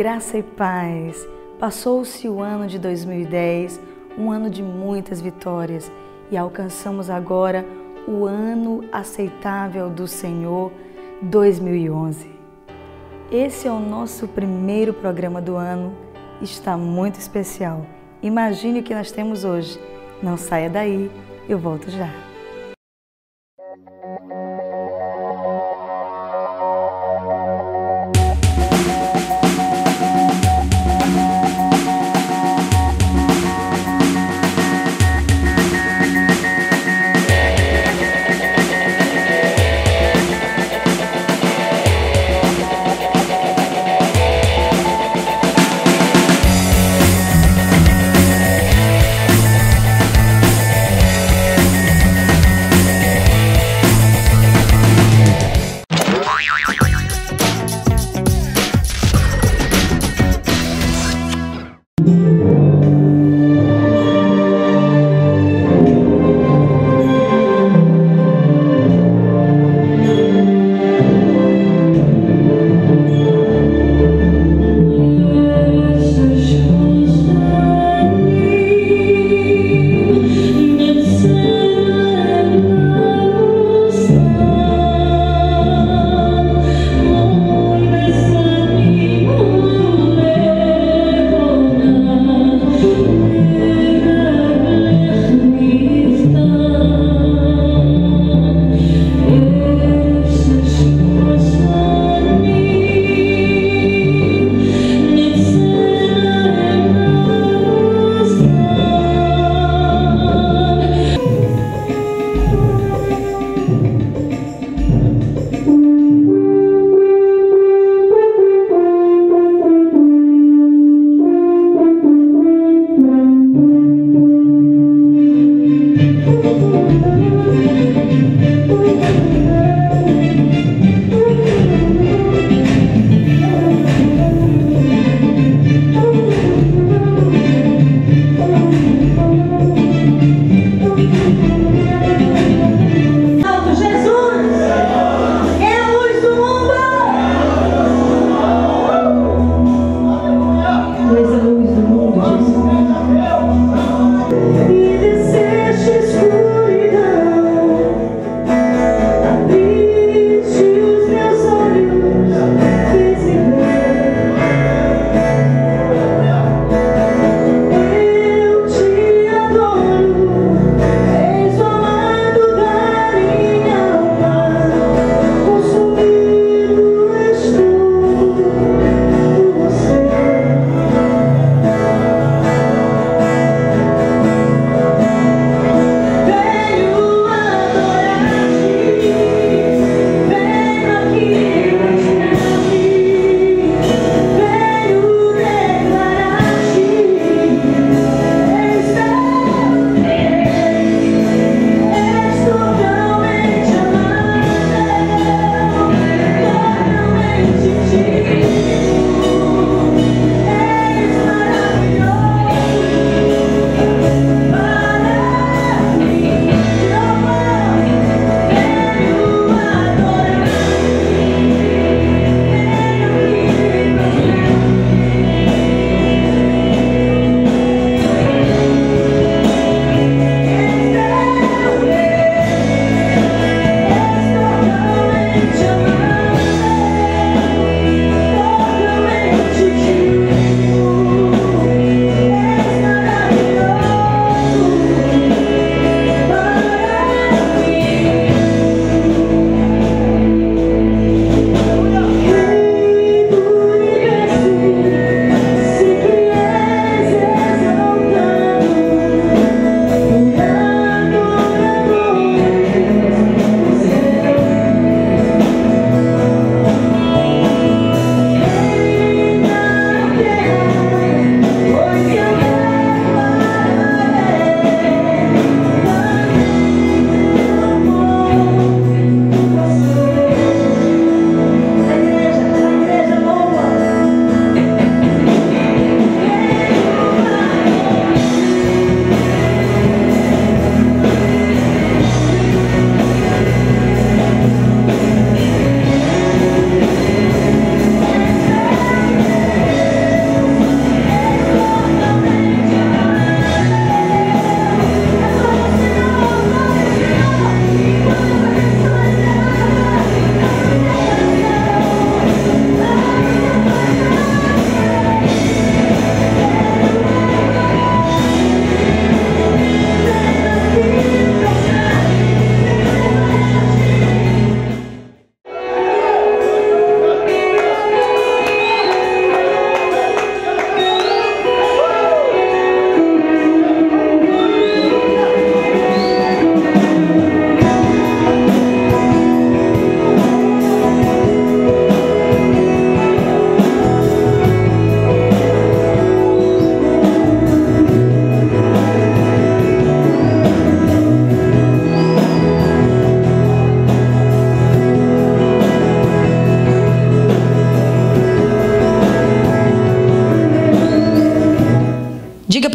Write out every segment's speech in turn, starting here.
Graça e paz. Passou-se o ano de 2010, um ano de muitas vitórias, e alcançamos agora o ano aceitável do Senhor, 2011. Esse é o nosso primeiro programa do ano, está muito especial. Imagine o que nós temos hoje. Não saia daí, eu volto já.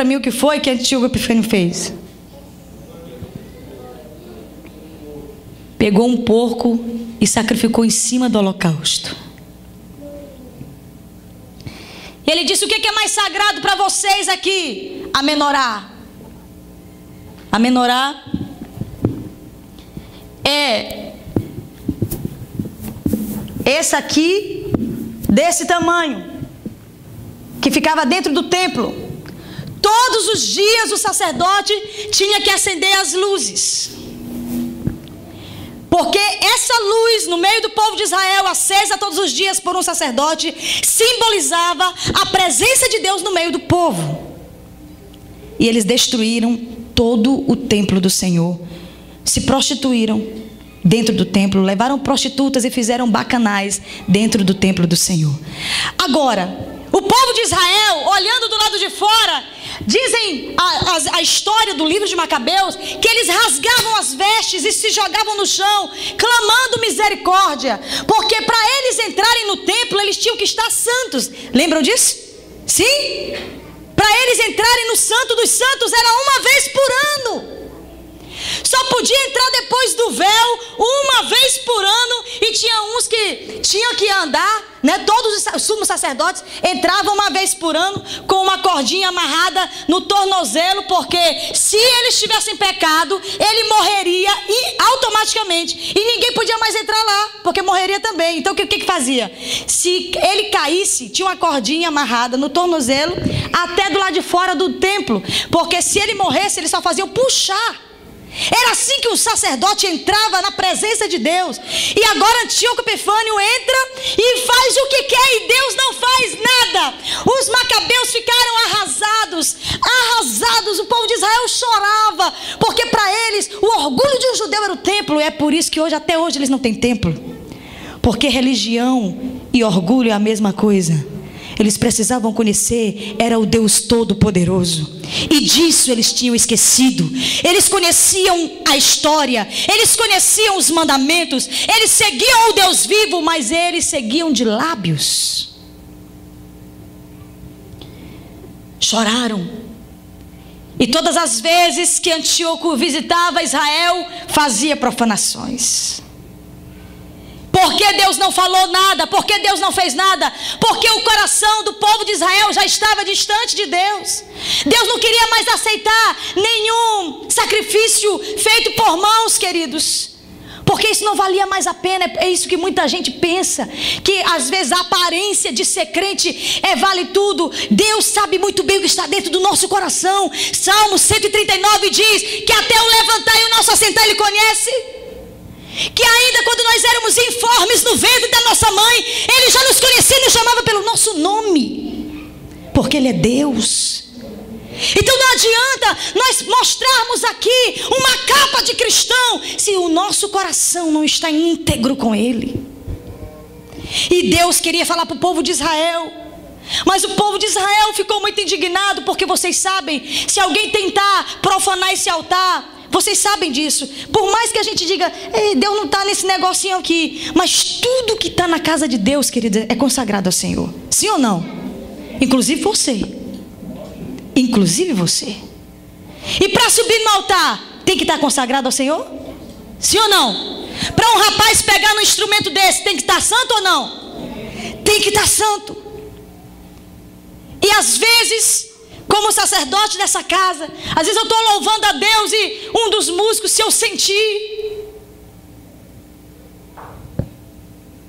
para mim o que foi que Antíoco Epifânio fez. Pegou um porco e sacrificou em cima do holocausto. E ele disse: o que é mais sagrado para vocês aqui? A menorá. A menorá é esse aqui, desse tamanho, que ficava dentro do templo. Todos os dias o sacerdote tinha que acender as luzes, porque essa luz no meio do povo de Israel, acesa todos os dias por um sacerdote, simbolizava a presença de Deus no meio do povo. E eles destruíram todo o templo do Senhor, se prostituíram dentro do templo, levaram prostitutas e fizeram bacanais dentro do templo do Senhor. Agora, o povo de Israel, olhando do lado de fora, dizem a história do livro de Macabeus, que eles rasgavam as vestes e se jogavam no chão, clamando misericórdia, porque para eles entrarem no templo, eles tinham que estar santos. Lembram disso? Sim? Para eles entrarem no Santo dos Santos era uma vez por ano. Só podia entrar depois do véu uma vez por ano. E tinha uns que tinham que andar, né? Todos os sumos sacerdotes entravam uma vez por ano com uma cordinha amarrada no tornozelo, porque se eles tivessem pecado, ele morreria automaticamente, e ninguém podia mais entrar lá, porque morreria também. Então o que fazia? Se ele caísse, tinha uma cordinha amarrada no tornozelo até do lado de fora do templo, porque se ele morresse, eles só faziam puxar. Era assim que o sacerdote entrava na presença de Deus. E agora Antíoco Epifânio entra e faz o que quer, e Deus não faz nada. Os macabeus ficaram arrasados. O povo de Israel chorava, porque para eles o orgulho de um judeu era o templo. É por isso que até hoje eles não têm templo, porque religião e orgulho é a mesma coisa. Eles precisavam conhecer, era o Deus Todo-Poderoso, e disso eles tinham esquecido. Eles conheciam a história, eles conheciam os mandamentos, eles seguiam o Deus vivo, mas eles seguiam de lábios. Choraram. E todas as vezes que Antíoco visitava Israel, fazia profanações. Por que Deus não falou nada? Por que Deus não fez nada? Porque o coração do povo de Israel já estava distante de Deus. Deus não queria mais aceitar nenhum sacrifício feito por mãos, queridos, porque isso não valia mais a pena. É isso que muita gente pensa, que às vezes a aparência de ser crente vale tudo. Deus sabe muito bem o que está dentro do nosso coração. Salmo 139 diz que até o levantar e o nosso assentar Ele conhece. Que ainda quando nós éramos informes no ventre da nossa mãe, Ele já nos conhecia e nos chamava pelo nosso nome, porque Ele é Deus. Então não adianta nós mostrarmos aqui uma capa de cristão se o nosso coração não está íntegro com Ele. E Deus queria falar para o povo de Israel, mas o povo de Israel ficou muito indignado, porque vocês sabem, se alguém tentar profanar esse altar, vocês sabem disso. Por mais que a gente diga, Deus não está nesse negocinho aqui, mas tudo que está na casa de Deus, querida, é consagrado ao Senhor. Sim ou não? Inclusive você. Inclusive você. E para subir no altar, tem que estar consagrado ao Senhor? Sim ou não? Para um rapaz pegar no instrumento desse, tem que estar santo ou não? Tem que estar santo. E às vezes, como sacerdote dessa casa, às vezes eu estou louvando a Deus e um dos músicos, se eu sentir,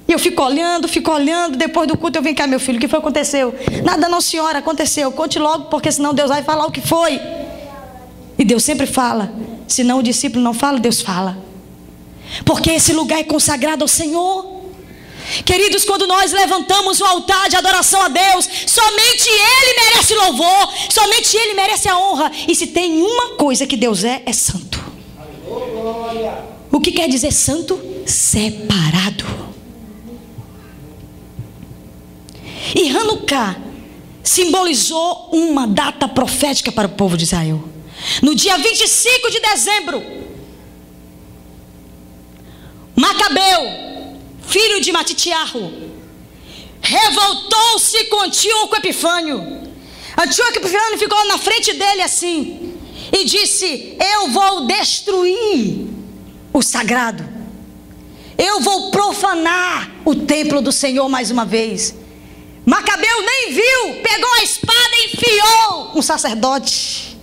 e eu fico olhando, depois do culto eu venho cá, meu filho, o que foi que aconteceu? Nada não, senhora, aconteceu. Conte logo, porque senão Deus vai falar o que foi. E Deus sempre fala. Senão o discípulo não fala, Deus fala. Porque esse lugar é consagrado ao Senhor. Queridos, quando nós levantamos um altar de adoração a Deus, somente Ele merece louvor, somente Ele merece a honra. E se tem uma coisa que Deus é santo. O que quer dizer santo? Separado. E Hanukkah simbolizou uma data profética para o povo de Israel. No dia 25 de dezembro, Macabeu, filho de Matitiarro, revoltou-se com Antíoco Epifânio. Antíoco Epifânio ficou na frente dele assim e disse: eu vou destruir o sagrado, eu vou profanar o templo do Senhor mais uma vez. Macabeu nem viu, pegou a espada e enfiou um sacerdote,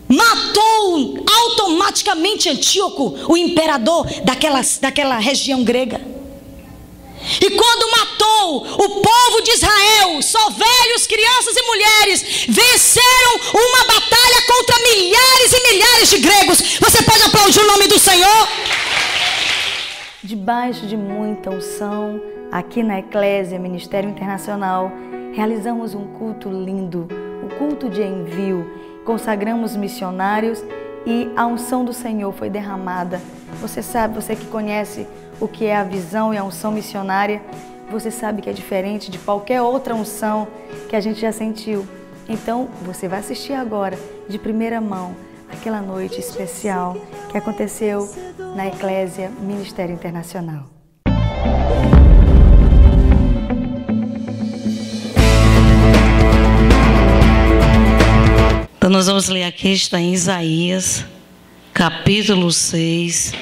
matou automaticamente Antíoco, o imperador daquela região grega. E quando matou o povo de Israel, só velhos, crianças e mulheres venceram uma batalha contra milhares e milhares de gregos. Você pode aplaudir o nome do Senhor? Debaixo de muita unção, aqui na Eclésia Ministério Internacional, realizamos um culto lindo, um culto de envio. Consagramos missionários e a unção do Senhor foi derramada. Você sabe, você que conhece o que é a visão e a unção missionária, você sabe que é diferente de qualquer outra unção que a gente já sentiu. Então, você vai assistir agora, de primeira mão, aquela noite especial que aconteceu na Eclésia Ministério Internacional. Então nós vamos ler aqui, está em Isaías, capítulo 6,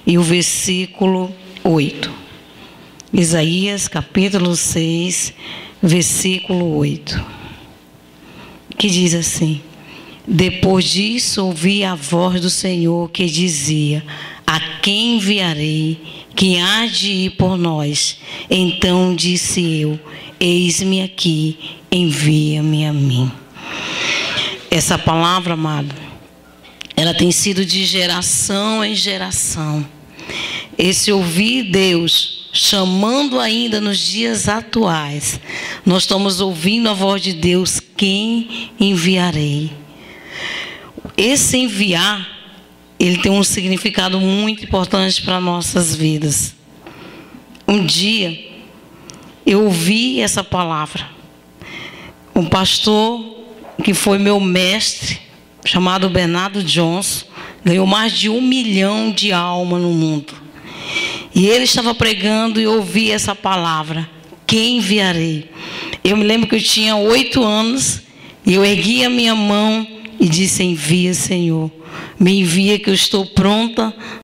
e o versículo 8. Isaías, capítulo 6, versículo 8. Que diz assim: depois disso ouvi a voz do Senhor que dizia: a quem enviarei, que há de ir por nós? Então disse eu: eis-me aqui, envia-me a mim. Essa palavra, amado, ela tem sido de geração em geração. Esse ouvir Deus chamando ainda nos dias atuais. Nós estamos ouvindo a voz de Deus: quem enviarei? Esse enviar, ele tem um significado muito importante para nossas vidas. Um dia, eu ouvi essa palavra. Um pastor que foi meu mestre, chamado Bernardo Johnson, ganhou mais de 1 milhão de almas no mundo. E ele estava pregando e eu ouvi essa palavra: quem enviarei? Eu me lembro que eu tinha 8 anos e eu ergui a minha mão e disse: envia, Senhor, me envia que eu estou pronta